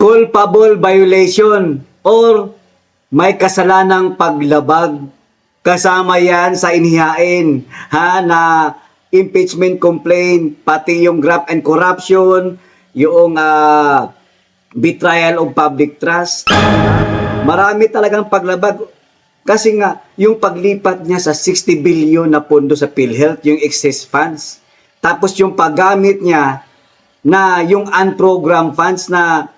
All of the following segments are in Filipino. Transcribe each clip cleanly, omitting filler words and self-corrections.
culpable violation or may kasalanang paglabag. Kasama yan sa inihain na impeachment complaint, pati yung graft and corruption, yung betrayal of public trust. Marami talagang paglabag. Kasi nga, yung paglipat niya sa 60 billion na pondo sa PhilHealth, yung excess funds. Tapos yung paggamit niya na yung unprogrammed funds na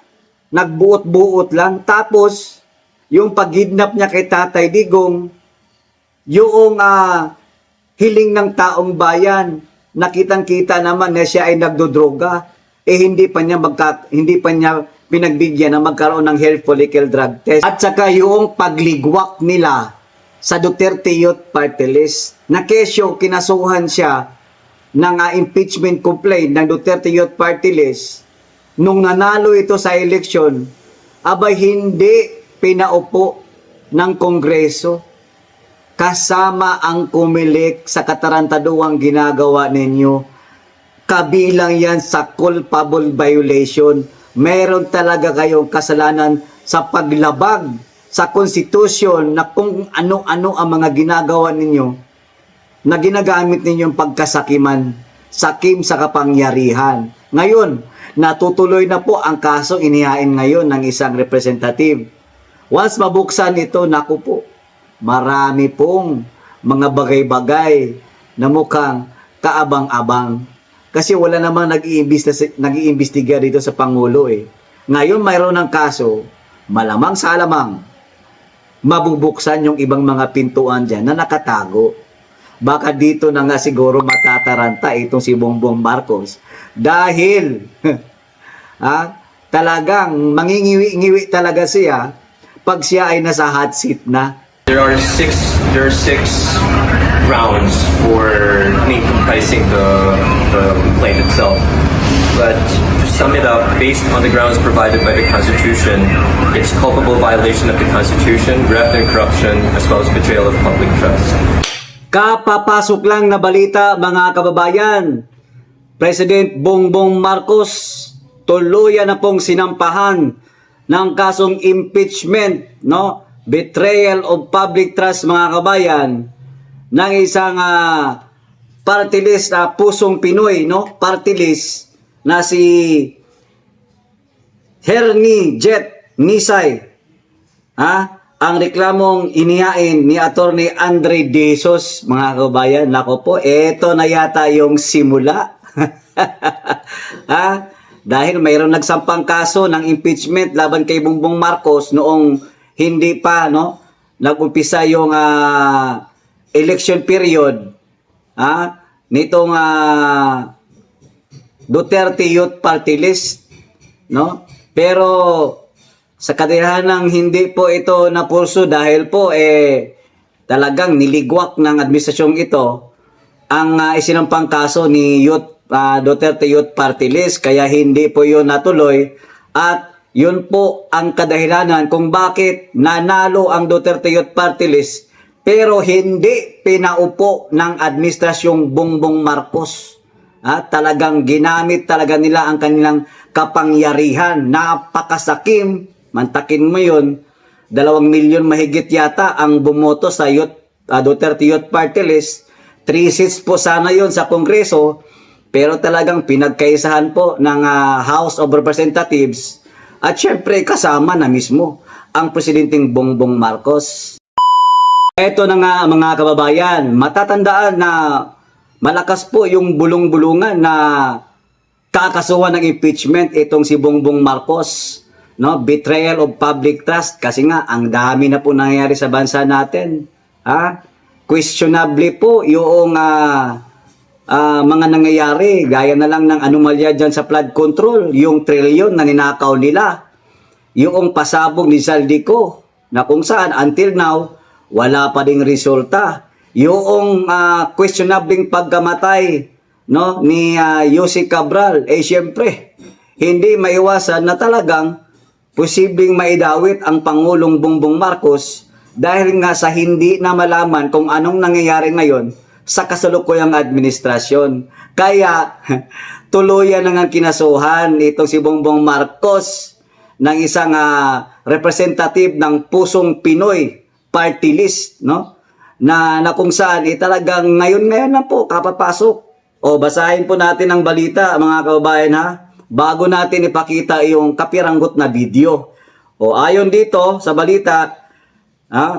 nagbuot-buot lang. Tapos, yung pag-kidnap niya kay Tatay Digong, yung hiling ng taong bayan, nakitang-kita naman na siya ay nagdodroga, hindi pa niya pinagbigyan na magkaroon ng health follicle drug test. At saka yung pagligwak nila sa Duterte Youth Party List, na kesyo kinasuhan siya ng impeachment complaint ng Duterte Youth Party List, nung nanalo ito sa eleksyon, abay hindi pinaupo ng Kongreso. Kasama ang kumilik sa katarantaduang ginagawa ninyo. Kabilang yan sa culpable violation. Meron talaga kayong kasalanan sa paglabag sa konstitusyon na kung ano-ano ang mga ginagawa ninyo na ginagamit ninyong pagkasakiman, sakim sa kapangyarihan. Ngayon, natutuloy na po ang kaso inihain ngayon ng isang representative. Once mabuksan ito, naku po, marami pong mga bagay-bagay na mukhang kaabang-abang. Kasi wala namang nag-iimbestiga dito sa Pangulo eh. Ngayon mayroon ng kaso, malamang sa alamang, mabubuksan yung ibang mga pintuan dyan na nakatago. Baka dito na nga siguro matataranta itong si Bongbong Marcos. Dahil, talagang mangingiwi-ngiwi talaga siya pag siya ay nasa hot seat na. There are six grounds for comprising the complaint itself. But to sum it up, based on the grounds provided by the Constitution, it's culpable violation of the Constitution, graft and corruption, as well as betrayal of public trust. Kapapasok lang na balita, mga kababayan, President Bongbong Marcos tuluyan na pong sinampahan ng kasong impeachment, no? Betrayal of public trust, mga kabayan, ng isang party list, pusong Pinoy, no? Party list na si Hernie Jet Nisay. Ang reklamong inihain ni Attorney Andre Desos, mga kabayan. Nako po, eto na yata yung simula. Dahil mayroon nagsampang kaso ng impeachment laban kay Bongbong Marcos noong hindi pa nag-umpisa yung election period nitong Duterte Youth Party List, no? Pero sa kadahilanang hindi po ito napurso dahil po talagang niligwak ng administrasyong ito ang isinampang kaso ni Duterte Youth Party List, kaya hindi po yun natuloy. At yun po ang kadahilanan kung bakit nanalo ang Duterte Youth Party List pero hindi pinaupo ng administrasyong Bongbong Marcos. Talagang ginamit talaga nila ang kanilang kapangyarihan. Napakasakim. Mantakin mo yun. 2 milyon mahigit yata ang bumoto sa Duterte Youth Party List. 3 seats po sana yun sa Kongreso. Pero talagang pinagkaisahan po ng House of Representatives. At syempre kasama na mismo ang Presidenteng Bongbong Marcos. Ito na nga, mga kababayan, matatandaan na malakas po yung bulong-bulungan na kakasuhan ng impeachment itong si Bongbong Marcos. No? Betrayal of public trust, kasi nga ang dami na po nangyayari sa bansa natin. Questionable po yung mga nangyayari, gaya na lang ng anomalya dyan sa flood control, yung trilyon na ninakaw nila, yung pasabog ni Zaldico, na kung saan until now, wala pa ding resulta, yung questionable pagkamatay ni Yussi Cabral, syempre, hindi maiwasan na talagang posibleng maidawit ang Pangulong Bongbong Marcos dahil nga sa hindi na malaman kung anong nangyayari ngayon sa kasalukuyang administrasyon. Kaya tuluyan na nga kinasuhan itong si Bongbong Marcos ng isang representative ng Pusong Pinoy party list, no? Na kung saan talagang ngayon na po kapapasok. O basahin po natin ang balita, mga kababayan, ha, bago natin ipakita yung kapiranggot na video. O ayon dito sa balita,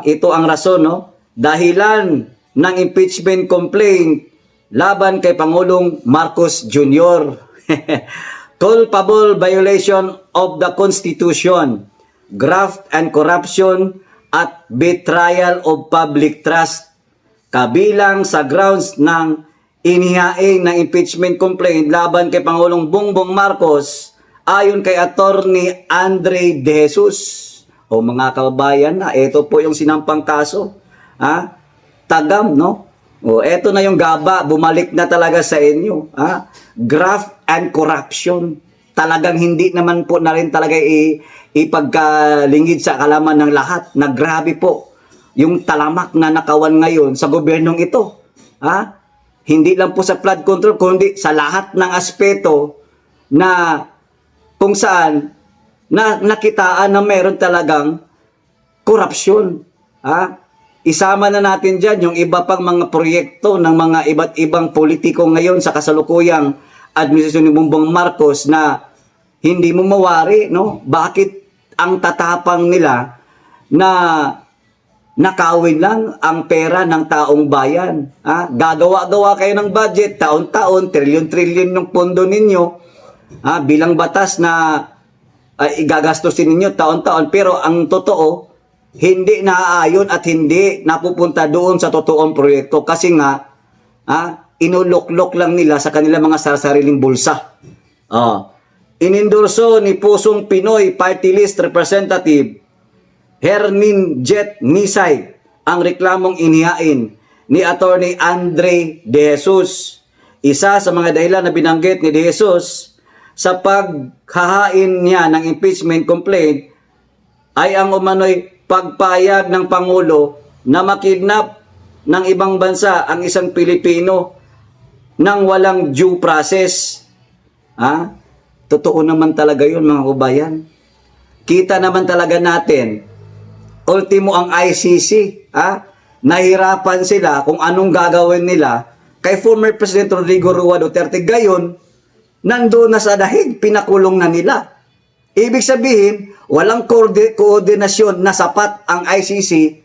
ito ang rason, no? Dahilan ng impeachment complaint laban kay Pangulong Marcos Jr. Culpable violation of the Constitution, graft and corruption at betrayal of public trust. Kabilang sa grounds ng inihaing ng impeachment complaint laban kay Pangulong Bongbong Marcos ayon kay Attorney Andre De Jesus. O mga kababayan, ito po yung sinampang kaso. Tagam, no? O ito na yung gaba, bumalik na talaga sa inyo. Graft and corruption. Talagang hindi naman po na rin talaga ipagkalingid sa kalaman ng lahat na grabe po yung talamak na nakawan ngayon sa gobyernong ito. Hindi lang po sa flood control, kundi sa lahat ng aspeto na kung saan na nakitaan na meron talagang korupsyon. Isama na natin dyan yung iba pang mga proyekto ng mga iba't ibang politiko ngayon sa kasalukuyang administrasyon ni Bongbong Marcos na hindi mo mawari, no? Bakit ang tatapang nila na nakawin lang ang pera ng taong bayan? Gagawa-gawa kayo ng budget, taon-taon, trilyon-trilyon yung pondo ninyo, bilang batas na igagastusin ninyo taon-taon. Pero ang totoo, hindi naaayon at hindi napupunta doon sa totoong proyekto kasi nga, inulok-lok lang nila sa kanilang mga sariling bulsa. Inendorso ni Pusong Pinoy Party List Representative Hermin Jet Nisay ang reklamong inihain ni Attorney Andre De Jesus. Isa sa mga dahilan na binanggit ni De Jesus sa paghahain niya ng impeachment complaint ay ang umano'y pagpayag ng Pangulo na makidnap ng ibang bansa ang isang Pilipino nang walang due process. Totoo naman talaga yun, mga kabayan. Kita naman talaga natin, ultimo ang ICC, nahirapan sila kung anong gagawin nila kay former President Rodrigo Roa Duterte. Gayon, nandoon na sa dahig, pinakulong na nila. Ibig sabihin, walang koordinasyon na sapat ang ICC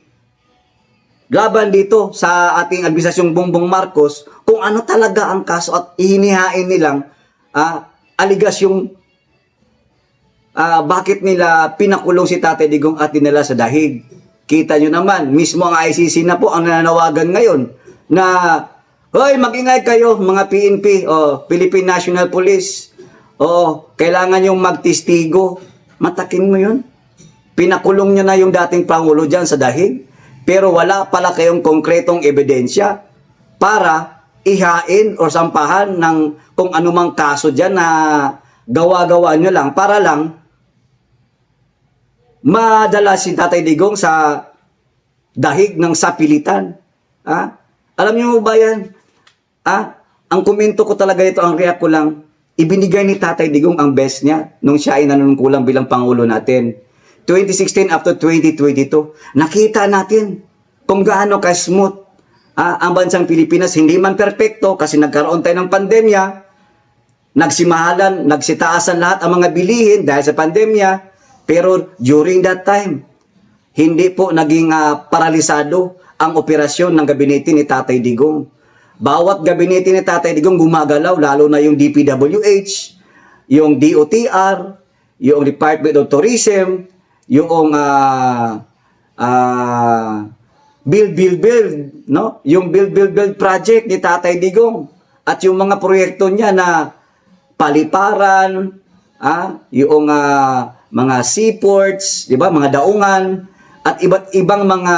laban dito sa ating administrasyong Bongbong Marcos kung ano talaga ang kaso at ihinihain nilang aligasyong bakit nila pinakulong si Tatay Digong at dinala sa dahig. Kita nyo naman, mismo ang ICC na po ang nananawagan ngayon na, hoy, mag-ingay kayo mga PNP o Philippine National Police o kailangan yung magtistigo. Matakin mo yun. Pinakulong nyo na yung dating Pangulo dyan sa dahig, pero wala pala kayong konkretong ebidensya para ihain o sampahan ng kung anumang kaso dyan na gawa-gawa nyo lang para lang madala si Tatay Digong sa dahig ng sapilitan. Alam niyo ba yan? Ang komento ko talaga ito, ang react ko lang, ibinigay ni Tatay Digong ang best niya nung siya ay nanunungkulang bilang Pangulo natin. 2016 up to 2022, nakita natin kung gaano ka-smooth ang bansang Pilipinas. Hindi man perpekto kasi nagkaroon tayo ng pandemya, nagsimahalan, nagsitaasan lahat ang mga bilihin dahil sa pandemya. Pero during that time, hindi po naging paralisado ang operasyon ng gabinete ni Tatay Digong. Bawat gabinete ni Tatay Digong gumagalaw, lalo na yung DPWH, yung DOTR, yung Department of Tourism, yung build, no? Yung build project ni Tatay Digong at yung mga proyekto niya na paliparan, yung mga seaports, di ba, mga daungan, at iba't ibang mga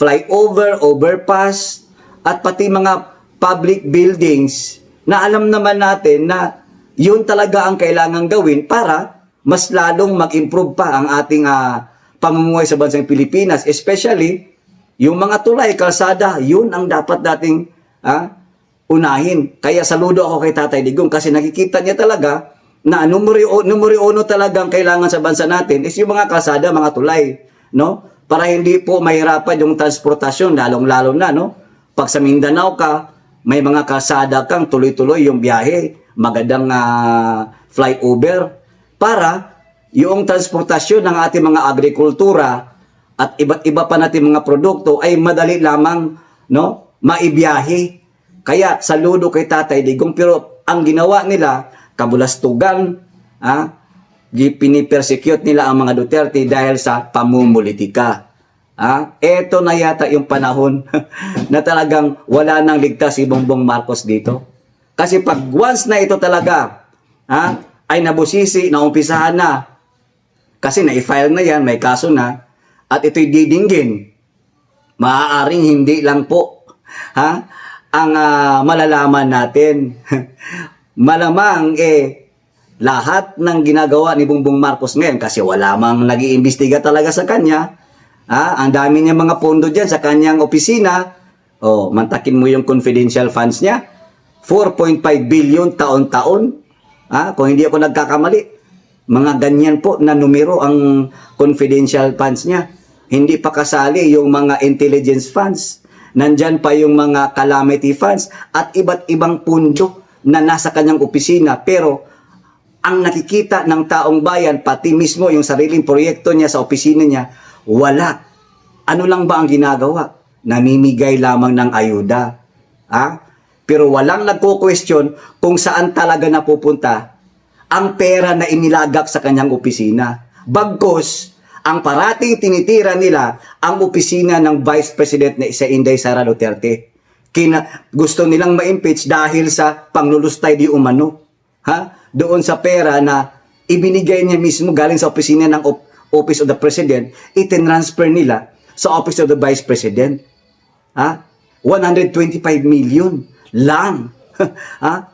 flyover, overpass, at pati mga public buildings na alam naman natin na yun talaga ang kailangan gawin para mas lalong mag-improve pa ang ating pamumuhay sa bansang Pilipinas. Especially, yung mga tulay, kalsada, yun ang dapat dating unahin. Kaya saludo ako kay Tatay Digong kasi nakikita niya talaga na numero uno talagang kailangan sa bansa natin is yung mga kalsada, mga tulay, no? Para hindi po mahirapan yung transportasyon, lalong-lalo na, no? Pag sa Mindanao ka, may mga kalsada kang tuloy-tuloy yung biyahe, magandang flyover, para yung transportasyon ng ating mga agrikultura at iba't iba pa natin mga produkto ay madali lamang, no? Maibiyahe. Kaya saludo kay Tatay Digong, pero ang ginawa nila, kabulastugan, pinipersecute nila ang mga Duterte dahil sa pamumulitika. Eto na yata yung panahon na talagang wala nang ligtas si Bongbong Marcos dito. Kasi pag once na ito talaga ay nabusisi, naumpisahan na, kasi na-file na yan, may kaso na, at ito'y didinggin, maaaring hindi lang po ang malalaman natin. Malamang lahat ng ginagawa ni Bongbong Marcos ngayon, kasi wala mang nag-iimbestiga talaga sa kanya, ang dami niya mga pondo dyan sa kanyang opisina, mantakin mo yung confidential funds niya, 4.5 billion taon-taon, kung hindi ako nagkakamali, mga ganyan po na numero ang confidential funds niya. Hindi pa kasali yung mga intelligence funds, nandyan pa yung mga calamity funds, at iba't ibang pundo na nasa kanyang opisina, pero ang nakikita ng taong bayan, pati mismo yung sariling proyekto niya sa opisina niya, wala. Ano lang ba ang ginagawa? Namimigay lamang ng ayuda. Pero walang nagko-question kung saan talaga napupunta ang pera na inilagak sa kanyang opisina. Bagkus, ang parating tinitira nila ang opisina ng Vice President na si Inday Sara Duterte. Gusto nilang ma-impeach dahil sa panglulustay di umano. Doon sa pera na ibinigay niya mismo galing sa opisina ng Office of the President, itinransfer nila sa Office of the Vice President. 125 million lang.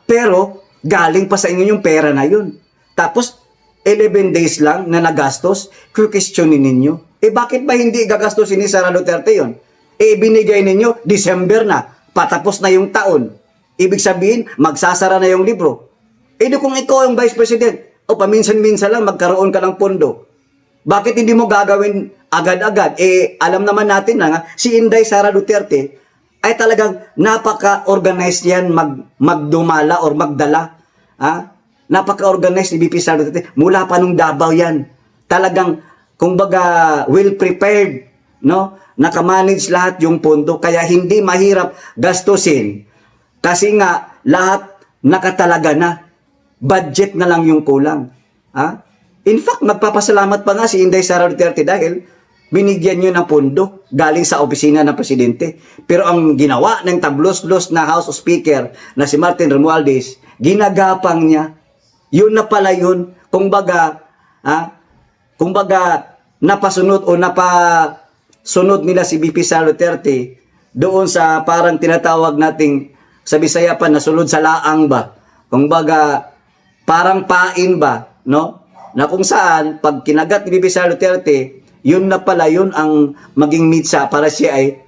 Pero galing pa sa inyo yung pera na yun. Tapos 11 days lang na nagastos, questionin ninyo. Bakit ba hindi gagastusin ni Sara Duterte yun? Binigay ninyo, December na, patapos na yung taon. Ibig sabihin, magsasara na yung libro. Kung ikaw ang Vice President, paminsan-minsan lang magkaroon ka ng pondo, bakit hindi mo gagawin agad-agad? Alam naman natin na si Inday Sara Duterte ay talagang napaka-organized yan magdumala or magdala. Napaka-organized ni VP Sara Duterte. Mula pa nung Davao yan. Talagang, kumbaga, well-prepared, no? Nakamanage lahat yung pondo, kaya hindi mahirap gastusin. Kasi nga, lahat nakatalaga na. Budget na lang yung kulang. In fact, magpapasalamat pa nga si Inday Sara Duterte dahil binigyan nyo ng pondo galing sa opisina ng presidente. Pero ang ginawa ng tablos-los na House of Speaker na si Martin Romualdez, ginagapang niya. Yun na pala yun. Kumbaga, napasunod o napasunod nila si VP Sara Duterte doon sa parang tinatawag nating sa Bisaya pa na sulod sa laang ba. Kumbaga, parang pain ba, no? Na kung saan, pag kinagat ni VP Sara Duterte, yun na pala yun ang maging mitsa para siya ay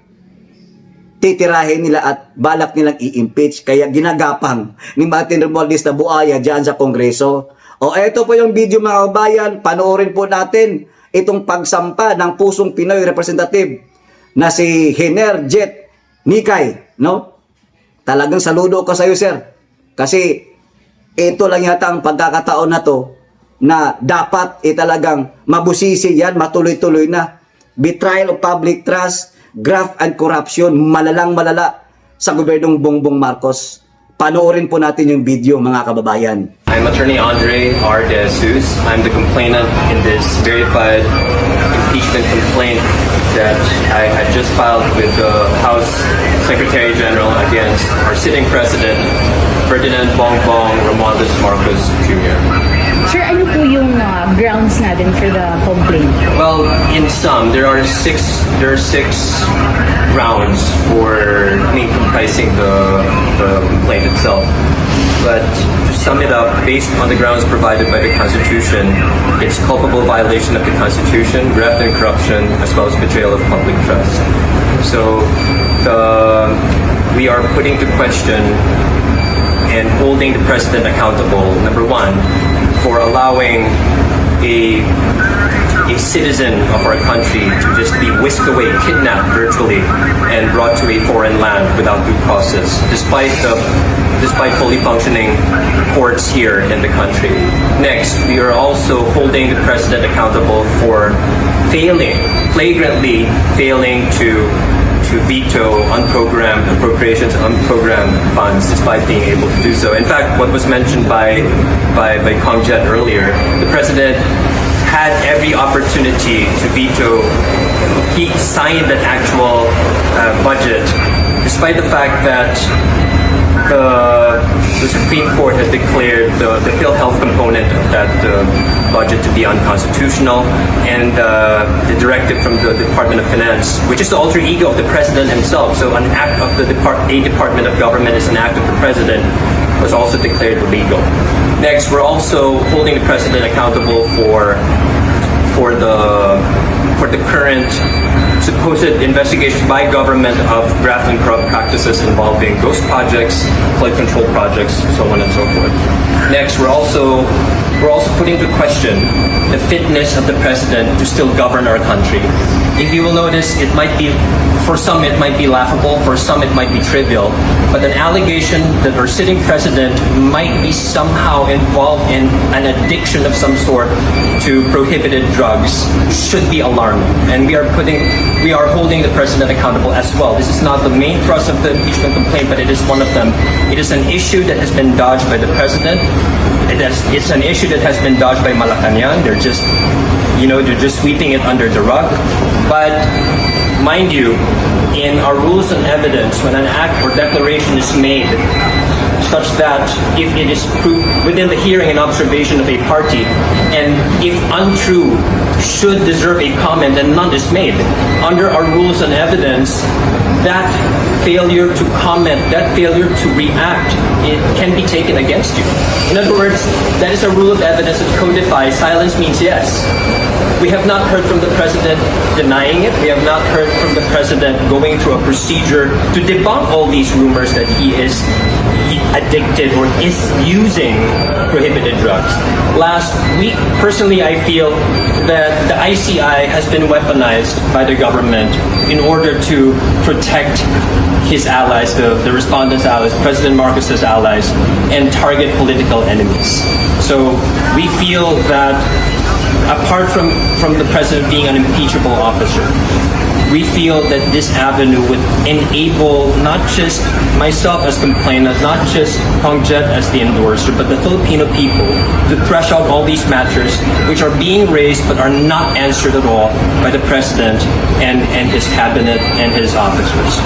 titirahin nila at balak nilang i-impeach. Kaya ginagapang ni Martin Romualdez na buaya dyan sa Kongreso. Eto po yung video mga kabayan, panoorin po natin itong pagsampa ng pusong Pinoy representative na si Hener Jet Nikay, no? Talagang saludo ko sa iyo, sir. Kasi ito lang yata ang pagkakataon na to na dapat talagang mabusisi yan, matuloy-tuloy na. Betrayal of public trust, graft and corruption, malalang malala sa gobernong Bongbong Marcos. Panoorin po natin yung video, mga kababayan. I'm Attorney Andre R. De Jesus. I'm the complainant in this verified impeachment complaint that I had just filed with the House Secretary General against our sitting President, Ferdinand Bongbong Romualdez Marcos Jr. Sir, ano po yung grounds natin for the complaint? Well, in sum, there are six grounds for comprising the complaint itself. But to sum it up, based on the grounds provided by the Constitution, it's culpable violation of the Constitution, graft and corruption, as well as betrayal of public trust. So we are putting to question and holding the President accountable, number one, for allowing a citizen of our country to just be whisked away, kidnapped virtually, and brought to a foreign land without due process, despite fully functioning courts here in the country. Next, we are also holding the president accountable for flagrantly failing to veto unprogrammed appropriations, unprogrammed funds, despite being able to do so. In fact, what was mentioned by Kong Jet earlier, the president had every opportunity to veto. He signed an actual budget, despite the fact that the Supreme Court has declared the PhilHealth component of that budget to be unconstitutional, and the directive from the Department of Finance, which is the alter ego of the president himself. So an act of a department of government is an act of the president, was also declared illegal. Next, we're also holding the president accountable for the current supposed investigations by government of graft and corrupt practices involving ghost projects, flood control projects, so on and so forth. Next, we're also putting to question the fitness of the president to still govern our country. If you will notice, for some it might be laughable, for some it might be trivial, but an allegation that our sitting president might be somehow involved in an addiction of some sort to prohibited drugs should be alarming. And we are holding the president accountable as well. This is not the main thrust of the impeachment complaint, but it is one of them. It is an issue that has been dodged by the president. It's an issue that has been dodged by Malacanang. They're just sweeping it under the rug. But mind you, in our rules and evidence, when an act or declaration is made such that if it is proved within the hearing and observation of a party, and if untrue, should deserve a comment and none is made, under our rules and evidence, that failure to comment, that failure to react, it can be taken against you. In other words, that is a rule of evidence that codifies silence means yes. We have not heard from the president denying it. We have not heard from the president going through a procedure to debunk all these rumors that he is addicted or is using prohibited drugs. Last week, personally, I feel that the ICI has been weaponized by the government in order to protect his allies, the respondents' allies, President Marcos's allies, and target political enemies. So we feel that apart from the president being an impeachable officer, we feel that this avenue would enable not just myself as complainant, not just Kong Jet as the endorser, but the Filipino people to thresh out all these matters which are being raised but are not answered at all by the president and his cabinet and his officers.